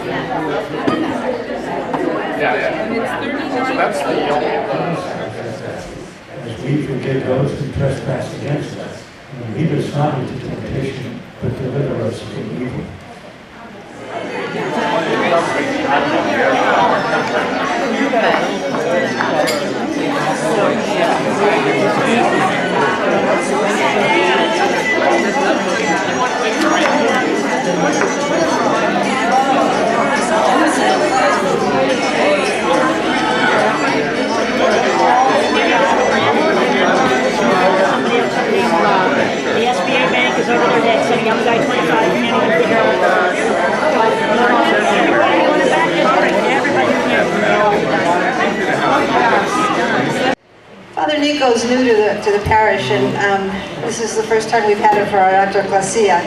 So that's the only. As we forgive those who trespass against us, and lead us not into temptation, but deliver us from evil. The SBA bank is over there, that's some young guy, 25, can't even figure out what everybody going back in, everybody here. Father Nico is new to the parish, and this is the first time we've had him for our autoclasia.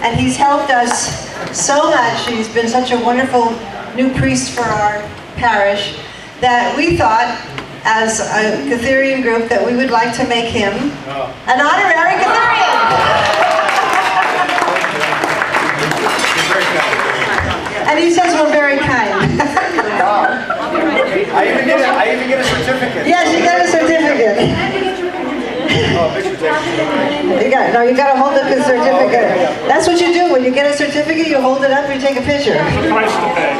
And he's helped us so much. He's been such a wonderful new priest for our parish that we thought, as a Kytherian group, that we would like to make him an honorary Kytherian. And he says we're very kind. I even get a certificate. Yes, you get a certificate. Oh, big certificate. You got to hold up his certificate. That's what you do when you get a certificate. You hold it up, you take a picture. The price to pay.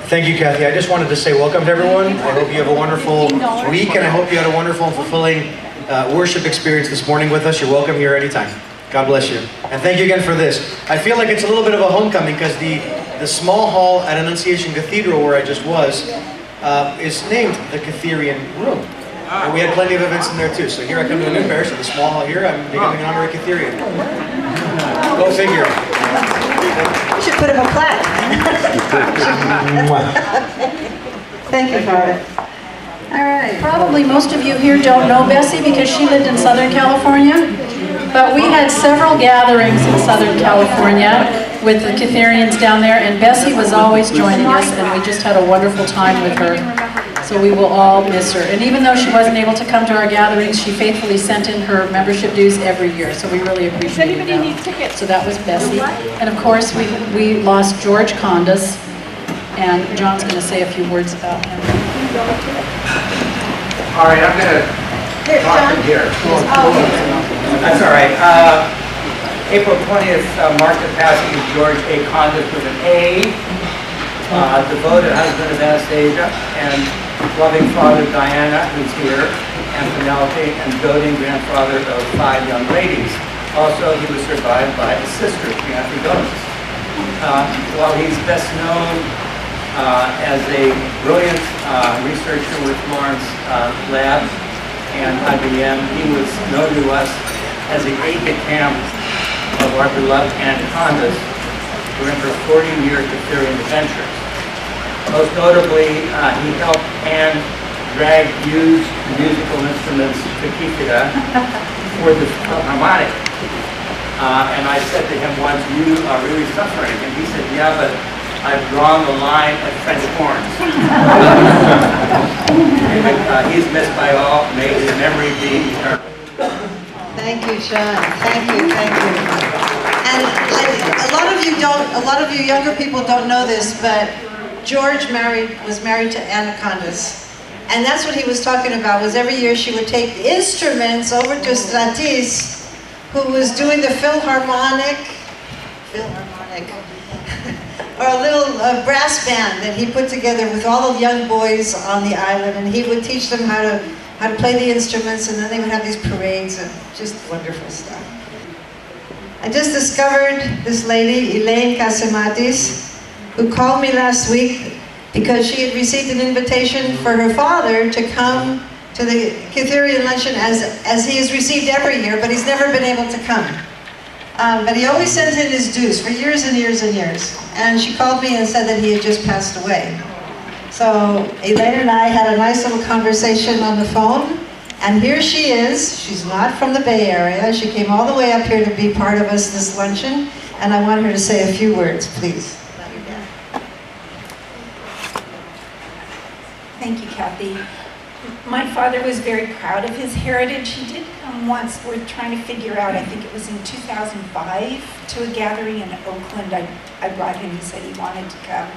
Thank you, Kathy. I just wanted to say welcome to everyone. I hope you have a wonderful week, and I hope you had a wonderful and fulfilling worship experience this morning with us. You're welcome here anytime. God bless you. And thank you again for this. I feel like it's a little bit of a homecoming because the small hall at Annunciation Cathedral, where I just was, is named the Kytherian Room. And we had plenty of events in there too. So here I come to a new parish, at the small hall here, I'm becoming an honorary Kytherian. Go figure. We should put him a plaque. Thank you, Father. All right. Probably most of you here don't know Bessie because she lived in Southern California. But we had several gatherings in Southern California with the Kytherians down there, and Bessie was always joining us, and we just had a wonderful time with her. So we will all miss her. And even though she wasn't able to come to our gatherings, she faithfully sent in her membership dues every year. So we really appreciate it. Does anybody need tickets? So that was Bessie. And of course, we lost George Condas, and John's going to say a few words about him. All right, I'm going to talk from here. That's all right. April 20th marked the passing of George A. Condas with an A, devoted husband of Anastasia, and loving father Diana, who's here, and Penelope, and doting grandfather of 5 young ladies. Also, he was survived by his sister, Myrtidiotissa. While he's best known as a brilliant researcher with Lawrence Lab and IBM, he was known to us as the aide-de-camp of our beloved Aunt Condas during her 40-year Kytherian adventures. Most notably, he helped Anne drag used musical instruments to Kythera for the harmonic. And I said to him once, "You are really suffering." And he said, "Yeah, but I've drawn the line at French horns." He's missed by all. May his memory be eternal. Thank you, Sean. Thank you, thank you. And a lot of you younger people don't know this, but George was married to Anna Condas. And that's what he was talking about, was every year she would take instruments over to Stratis, who was doing the Philharmonic, or a little brass band that he put together with all the young boys on the island, and he would teach them how to play the instruments, and then they would have these parades and just wonderful stuff. I just discovered this lady, Elaine Casematis, who called me last week because she had received an invitation for her father to come to the Kytherian luncheon as he has received every year, but he's never been able to come. But he always sent in his dues for years and years and years. And she called me and said that he had just passed away. So Elaine and I had a nice little conversation on the phone, and here she is. She's not from the Bay Area. She came all the way up here to be part of us this luncheon, and I want her to say a few words, please. Thank you, Kathy. My father was very proud of his heritage. He did come once. We're trying to figure out, I think it was in 2005, to a gathering in Oakland. I brought him, he said he wanted to come.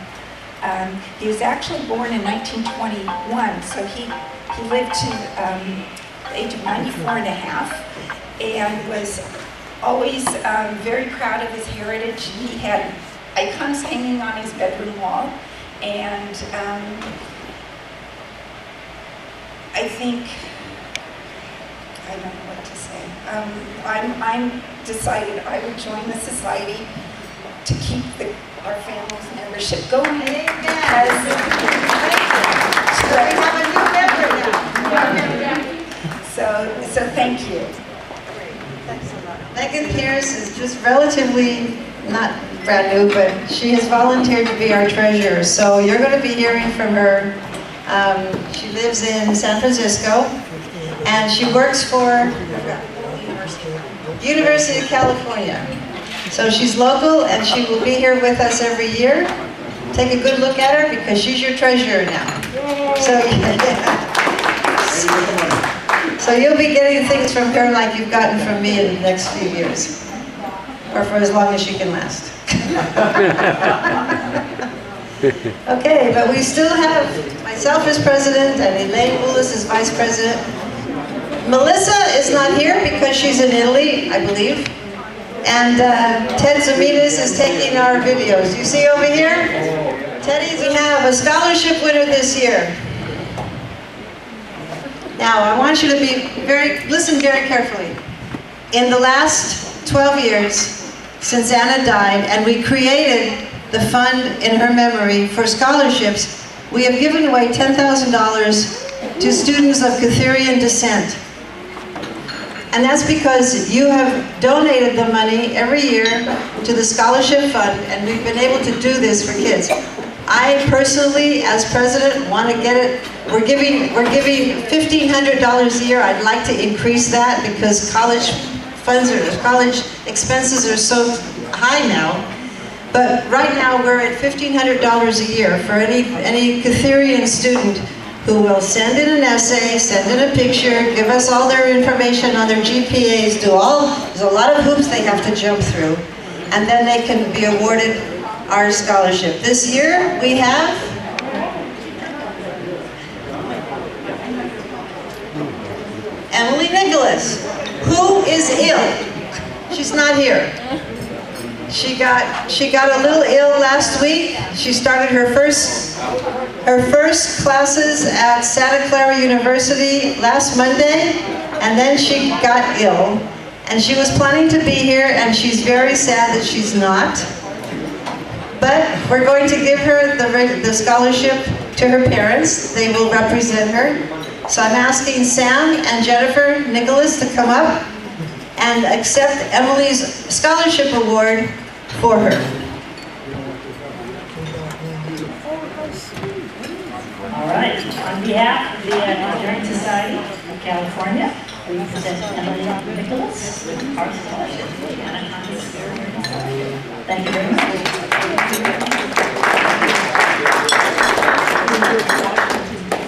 He was actually born in 1921, so he lived to the age of 94 and a half, and was always very proud of his heritage. He had icons hanging on his bedroom wall, and I think, I don't know what to say. I'm decided I would join the society to keep our family's membership going. Amen. So we have a new member now. So thank you. Thanks a lot. Megan Pierce is just relatively not brand new, but she has volunteered to be our treasurer. So you're going to be hearing from her. She lives in San Francisco, and she works for University of California. So she's local, and she will be here with us every year. Take a good look at her, because she's your treasurer now. So you'll be getting things from her like you've gotten from me in the next few years, or for as long as she can last. Okay, but we still have myself as president and Elaine Willis as vice president. Melissa is not here because she's in Italy, I believe. And Ted Zamenes is taking our videos. You see over here? Teddy, we have a scholarship winner this year. Now, I want you to listen very carefully. In the last 12 years, since Anna died, and we created the fund in her memory for scholarships, we have given away $10,000 to students of Kytherian descent. And that's because you have donated the money every year to the scholarship fund, and we've been able to do this for kids. I personally, as president, want to get it. We're giving $1,500 a year. I'd like to increase that because college expenses are so high now. But right now we're at $1,500 a year for any Kytherian student who will send in an essay, send in a picture, give us all their information on their GPAs, there's a lot of hoops they have to jump through, and then they can be awarded our scholarship. This year we have Emily Nicholas, who is ill. She's not here. She got a little ill last week. She started her first classes at Santa Clara University last Monday, and then she got ill. And she was planning to be here, and she's very sad that she's not. But we're going to give her the scholarship to her parents. They will represent her. So I'm asking Sam and Jennifer Nicholas to come up and accept Emily's scholarship award for her. All right. On behalf of the Kytherian Society of California, we present Emily Nicholas with our scholarship. Thank you very much.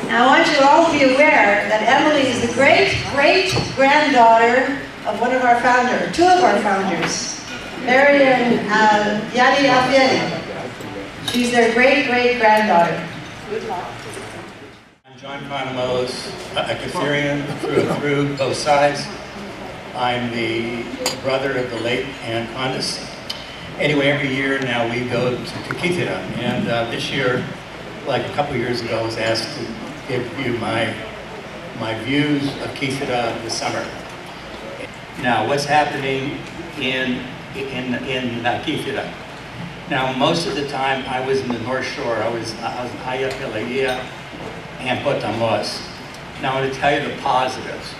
Now I want you all to be aware that Emily is the great-great-granddaughter of one of our founders, two of our founders, Mary and Yadi Alfieri. She's their great-great-granddaughter. I'm John Conamos, a Kytherian through and through, both sides. I'm the brother of the late Ann Condis. Anyway, every year now we go to Kythera, and this year, like a couple years ago, I was asked to give you my views of Kythera this summer. Now, what's happening in Kythera? Now, most of the time I was in the North Shore. I was in Haya, Pelagia, and Potamos. Now, I'm going to tell you the positives.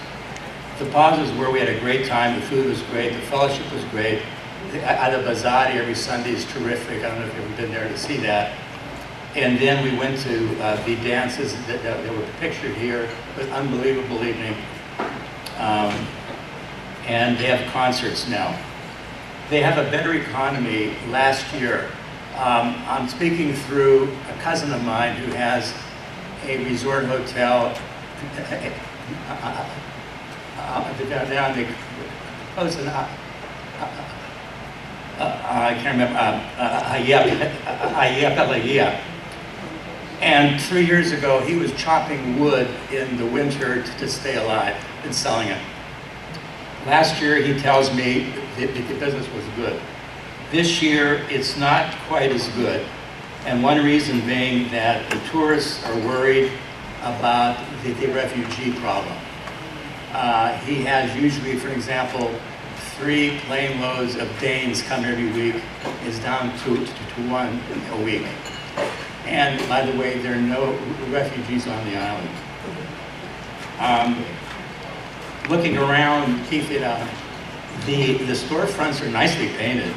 The positives were we had a great time, the food was great, the fellowship was great. The Bazaar every Sunday is terrific. I don't know if you've ever been there to see that. And then we went to the dances that were pictured here. It was an unbelievable evening. And they have concerts now. They have a better economy last year. I'm speaking through a cousin of mine who has a resort hotel down the coast, and I can't remember, Ayapalaya. And 3 years ago, he was chopping wood in the winter to stay alive and selling it. Last year, he tells me that the business was good. This year, it's not quite as good. And one reason being that the tourists are worried about the refugee problem. He has usually, for example, 3 plane loads of Danes come every week, is down to 1 a week. And by the way, there are no refugees on the island. Looking around Kythera, the storefronts are nicely painted.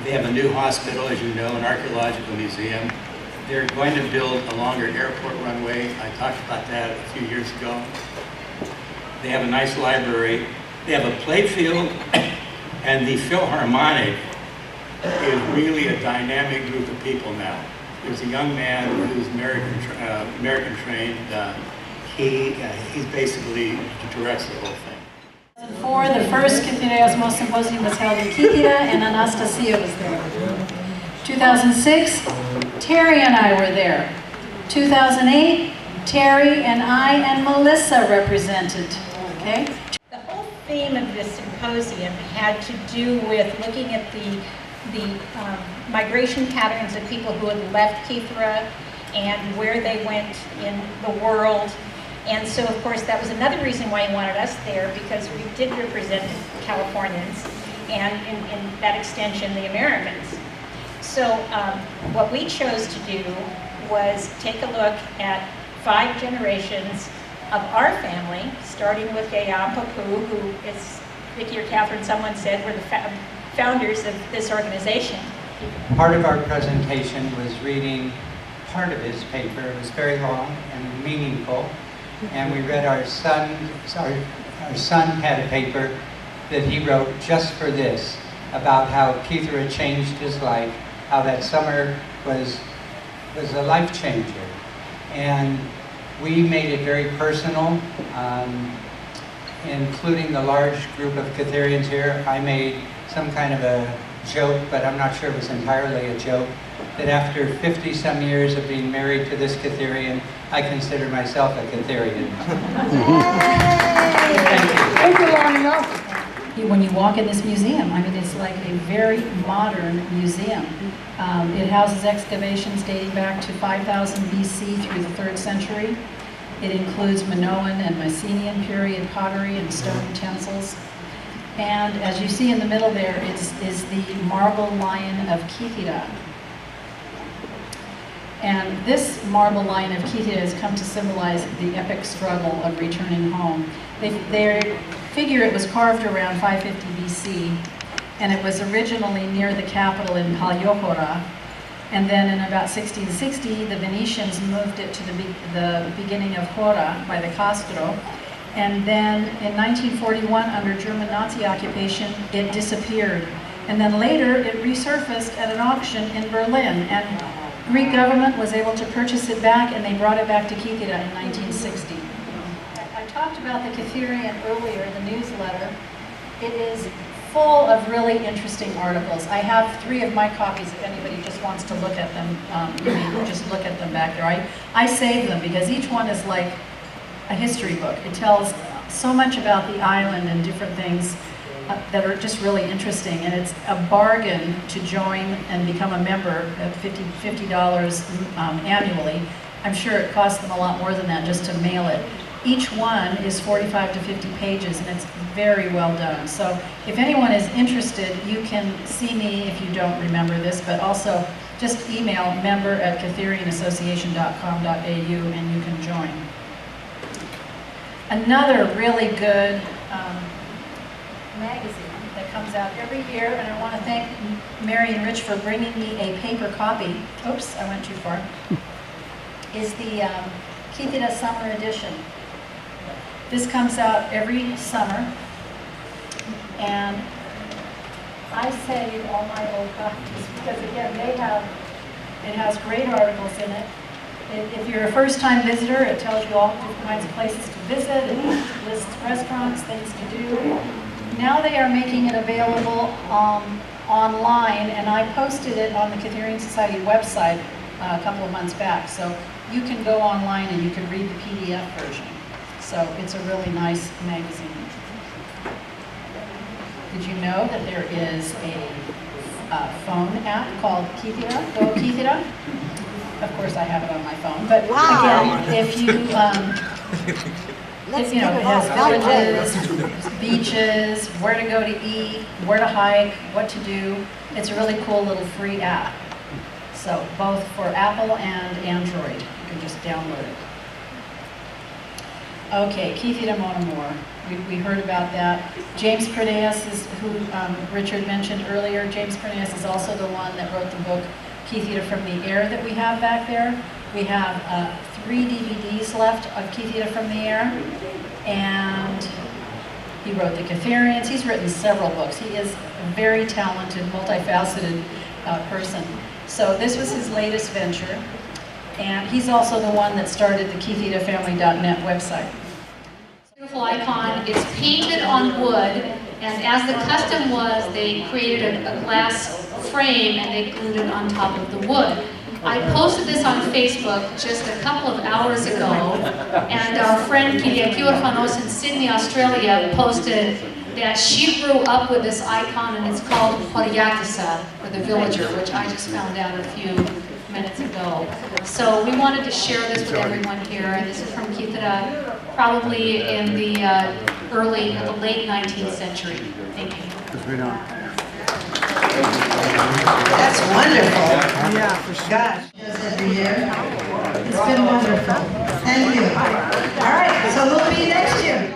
They have a new hospital, as you know, an archaeological museum. They're going to build a longer airport runway. I talked about that a few years ago. They have a nice library. They have a play field, and the Philharmonic is really a dynamic group of people now. There's a young man who's American trained. He basically directs the whole thing. For the first Kytherian Symposium was held in Kythera, and Anastasia was there. 2006, Terry and I were there. 2008, Terry and I and Melissa represented. Okay. The whole theme of this symposium had to do with looking at the migration patterns of people who had left Kythera and where they went in the world. And so, of course, that was another reason why he wanted us there, because we did represent Californians and, in that extension, the Americans. So what we chose to do was take a look at 5 generations of our family, starting with Yaya Papu, who is, Vicki or Catherine, someone said, were the founders of this organization. Part of our presentation was reading part of his paper. It was very long and meaningful. And we read our son had a paper that he wrote just for this, about how Kythera changed his life, how that summer was a life changer. And we made it very personal, including the large group of Kytherians here. I made some kind of a joke, but I'm not sure it was entirely a joke, that after 50-some years of being married to this Kytherian, I consider myself a Kytherian. Thank you long enough. When you walk in this museum, I mean, it's like a very modern museum. It houses excavations dating back to 5000 BC through the 3rd century. It includes Minoan and Mycenaean period pottery and stone utensils. And as you see in the middle there is the marble lion of Kythera. And this marble lion of Kythera has come to symbolize the epic struggle of returning home. They figure it was carved around 550 BC, and it was originally near the capital in Panigyri. And then in about 1660, the Venetians moved it to the beginning of Hora by the Castro. And then in 1941, under German Nazi occupation, it disappeared. And then later, it resurfaced at an auction in Berlin. And Greek government was able to purchase it back, and they brought it back to Kythera in 1960. I talked about the Kytherian earlier, the newsletter. It is full of really interesting articles. I have 3 of my copies if anybody just wants to look at them. You may just look at them back there. I save them because each one is like a history book. It tells so much about the island and different things that are just really interesting, and it's a bargain to join and become a member at $50 annually. I'm sure it costs them a lot more than that just to mail it. Each one is 45 to 50 pages, and it's very well done. So if anyone is interested, you can see me if you don't remember this, but also just email member@kytherianassociation.com.au and you can join. Another really good magazine that comes out every year, and I want to thank Mary and Rich for bringing me a paper copy. Oops, I went too far. Is the Kythera Summer Edition. This comes out every summer, and I save all my old copies because, again, it has great articles in it. If you're a first-time visitor, it tells you all different kinds of places to visit, it lists restaurants, things to do. Now they are making it available online, and I posted it on the Kytherian Society website a couple of months back. So you can go online and you can read the PDF version. So it's a really nice magazine. Did you know that there is a phone app called Kythera? Go Kythera? Of course, I have it on my phone. But again, if you, it has villages, beaches, where to go to eat, where to hike, what to do. It's a really cool little free app. So both for Apple and Android, you can just download it. Okay, Kythera Monomor. We heard about that. James Perneas is who Richard mentioned earlier. James Perneas is also the one that wrote the book Kythera from the Air that we have back there. We have 3 DVDs left of Kythera from the Air, and he wrote the Kytherians. He's written several books. He is a very talented, multifaceted person. So this was his latest venture, and he's also the one that started the KytheraFamily.net website. Beautiful icon. It's painted on wood, and as the custom was, they created a glass frame and they glued it on top of the wood. I posted this on Facebook just a couple of hours ago, and our friend Kytherian in Sydney, Australia, posted that she grew up with this icon, and it's called Myrtidiotissa, or the villager, which I just found out a few minutes ago. So we wanted to share this with everyone here, and this is from Kythera, probably in the late 19th century. Thank you. That's wonderful. Yeah, for sure. Gosh, does every year. It's been wonderful. Thank you. All right, so we'll be next year.